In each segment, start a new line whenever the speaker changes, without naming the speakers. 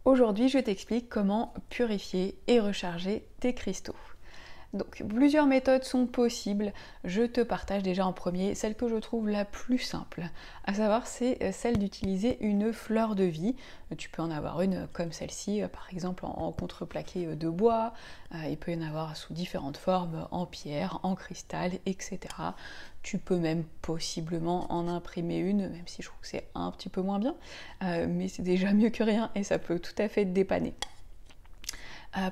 Aujourd'hui, je t'explique comment purifier et recharger tes cristaux. Donc, plusieurs méthodes sont possibles. Je te partage déjà en premier celle que je trouve la plus simple, à savoir c'est celle d'utiliser une fleur de vie. Tu peux en avoir une comme celle-ci, par exemple en contreplaqué de bois. Il peut y en avoir sous différentes formes, en pierre, en cristal, etc. Tu peux même possiblement en imprimer une, même si je trouve que c'est un petit peu moins bien, mais c'est déjà mieux que rien et ça peut tout à fait te dépanner.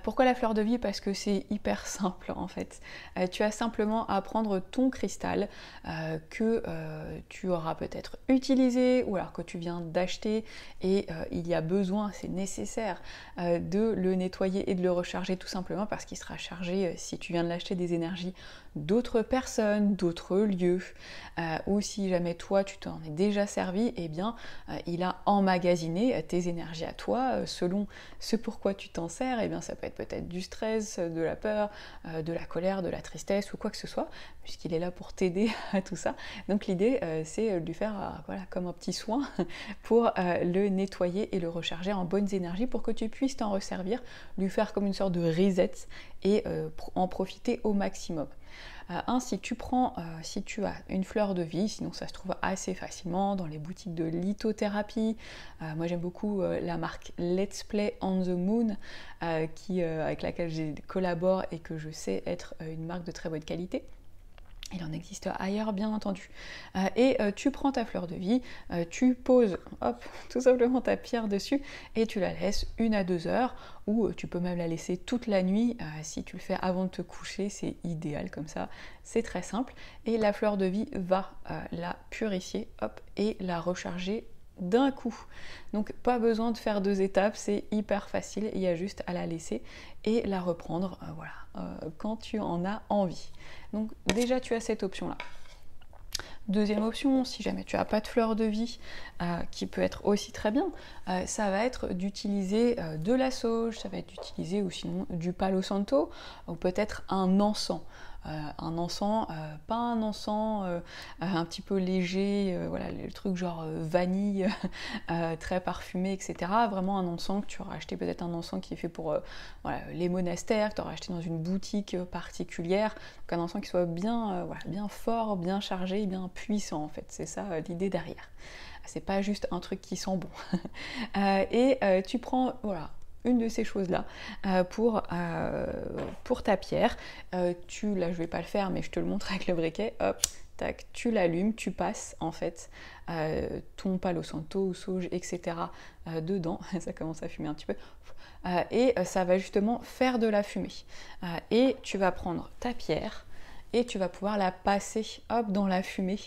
Pourquoi la fleur de vie? Parce que c'est hyper simple en fait. Tu as simplement à prendre ton cristal que tu auras peut-être utilisé ou alors que tu viens d'acheter et il y a besoin, c'est nécessaire de le nettoyer et de le recharger tout simplement parce qu'il sera chargé si tu viens de l'acheter des énergies d'autres personnes, d'autres lieux, ou si jamais toi tu t'en es déjà servi, eh bien il a emmagasiné tes énergies à toi selon ce pourquoi tu t'en sers. Eh bien ça peut être peut-être du stress, de la peur, de la colère, de la tristesse ou quoi que ce soit, puisqu'il est là pour t'aider à tout ça. Donc l'idée c'est de lui faire voilà, comme un petit soin pour le nettoyer et le recharger en bonnes énergies pour que tu puisses t'en resservir, lui faire comme une sorte de reset et en profiter au maximum. Si tu as une fleur de vie, sinon ça se trouve assez facilement dans les boutiques de lithothérapie. Moi j'aime beaucoup la marque Let's Play on the Moon, avec laquelle je collabore et que je sais être une marque de très bonne qualité. Il en existe ailleurs, bien entendu. Tu prends ta fleur de vie, tu poses tout simplement ta pierre dessus et tu la laisses 1 à 2 heures, ou tu peux même la laisser toute la nuit. Si tu le fais avant de te coucher, c'est idéal comme ça, c'est très simple. Et la fleur de vie va la purifier et la recharger d'un coup. Donc pas besoin de faire 2 étapes, c'est hyper facile, il y a juste à la laisser et la reprendre quand tu en as envie. Donc déjà tu as cette option là. Deuxième option, si jamais tu n'as pas de fleur de vie, qui peut être aussi très bien, ça va être d'utiliser de la sauge, ça va être d'utiliser ou sinon du palo santo, ou peut-être un encens. Un encens, pas un encens un petit peu léger, voilà, le truc genre vanille, très parfumé, etc. Vraiment un encens que tu auras acheté, peut-être un encens qui est fait pour voilà, les monastères, que tu auras acheté dans une boutique particulière. Donc un encens qui soit bien, voilà, bien fort, bien chargé, bien puissant en fait. C'est ça l'idée derrière. C'est pas juste un truc qui sent bon. Tu prends, voilà, une de ces choses-là pour ta pierre. Là, je vais pas le faire, mais je te le montre avec le briquet. Hop, tac, tu l'allumes, tu passes en fait ton palo santo ou sauge, etc. Dedans. Ça commence à fumer un petit peu. Ça va justement faire de la fumée. Et tu vas prendre ta pierre et tu vas pouvoir la passer dans la fumée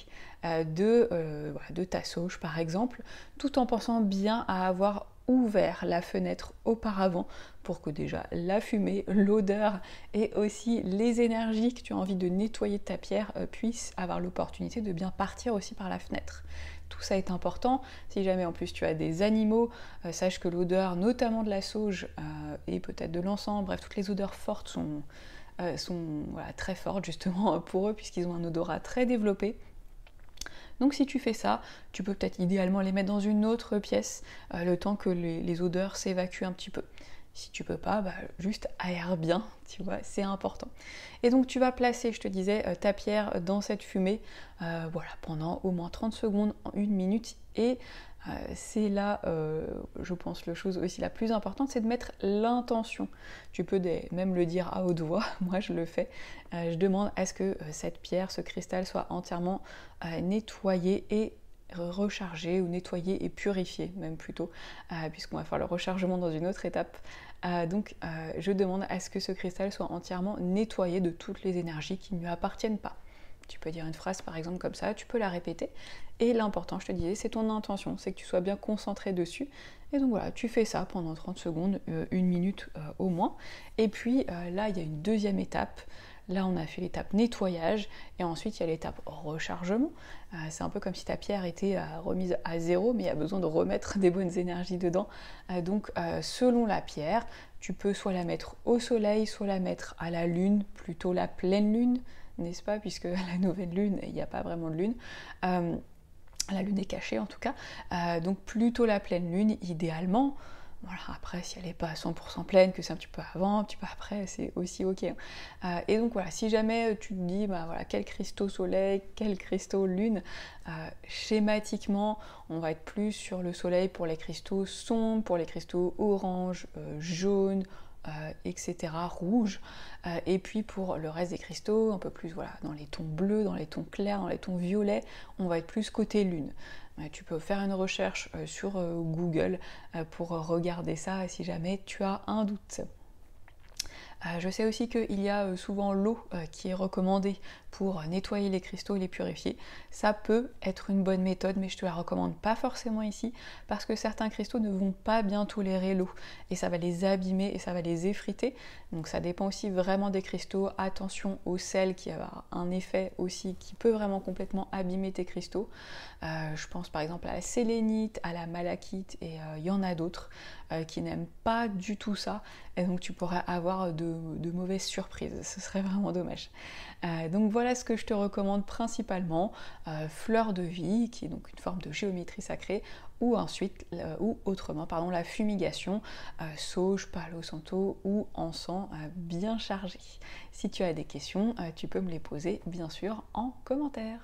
de ta sauge par exemple, tout en pensant bien à avoir ouvert la fenêtre auparavant pour que déjà la fumée, l'odeur et aussi les énergies que tu as envie de nettoyer de ta pierre puissent avoir l'opportunité de bien partir aussi par la fenêtre. Tout ça est important. Si jamais en plus tu as des animaux, sache que l'odeur, notamment de la sauge et peut-être de l'encens, bref, toutes les odeurs fortes sont voilà, très fortes justement pour eux puisqu'ils ont un odorat très développé. Donc si tu fais ça, tu peux peut-être idéalement les mettre dans une autre pièce le temps que les odeurs s'évacuent un petit peu. Si tu peux pas, juste aère bien, tu vois, c'est important. Et donc tu vas placer, je te disais, ta pierre dans cette fumée voilà, pendant au moins 30 secondes, 1 minute. Et c'est là, je pense, la chose aussi la plus importante, c'est de mettre l'intention. Tu peux même le dire à haute voix, moi je le fais. Je demande à ce que cette pierre, ce cristal soit entièrement nettoyé et recharger ou nettoyer et purifier même plutôt, puisqu'on va faire le rechargement dans une autre étape. Je demande à ce que ce cristal soit entièrement nettoyé de toutes les énergies qui ne lui appartiennent pas. Tu peux dire une phrase par exemple comme ça, tu peux la répéter. Et l'important, je te disais, c'est ton intention, c'est que tu sois bien concentré dessus. Et donc voilà, tu fais ça pendant 30 secondes, 1 minute au moins. Et puis là, il y a une deuxième étape. Là, on a fait l'étape nettoyage et ensuite, il y a l'étape rechargement. C'est un peu comme si ta pierre était remise à zéro, mais il y a besoin de remettre des bonnes énergies dedans. Selon la pierre, tu peux soit la mettre au soleil, soit la mettre à la lune, plutôt la pleine lune, n'est-ce pas? Puisque la nouvelle lune, il n'y a pas vraiment de lune. La lune est cachée en tout cas. Donc plutôt la pleine lune, idéalement. Voilà, après, si elle n'est pas à 100% pleine, que c'est un petit peu avant, un petit peu après, c'est aussi ok, hein. Et donc voilà, si jamais tu te dis, bah voilà, quel cristaux soleil, quel cristaux lune, schématiquement, on va être plus sur le soleil pour les cristaux sombres, pour les cristaux orange, jaune, etc., rouge. Et puis pour le reste des cristaux, un peu plus voilà, dans les tons bleus, dans les tons clairs, dans les tons violets, on va être plus côté lune. Tu peux faire une recherche sur Google pour regarder ça si jamais tu as un doute. Je sais aussi qu'il y a souvent l'eau qui est recommandée pour nettoyer les cristaux et les purifier. Ça peut être une bonne méthode, mais je ne te la recommande pas forcément ici parce que certains cristaux ne vont pas bien tolérer l'eau et ça va les abîmer et ça va les effriter. Donc ça dépend aussi vraiment des cristaux. Attention au sel qui a un effet aussi qui peut vraiment complètement abîmer tes cristaux. Je pense par exemple à la sélénite, à la malachite et il y en a d'autres qui n'aiment pas du tout ça et donc tu pourrais avoir de mauvaises surprises, ce serait vraiment dommage. Donc voilà ce que je te recommande principalement, fleur de vie qui est donc une forme de géométrie sacrée ou ensuite ou autrement pardon, la fumigation, sauge, palo santo ou encens bien chargé. Si tu as des questions, tu peux me les poser bien sûr en commentaire.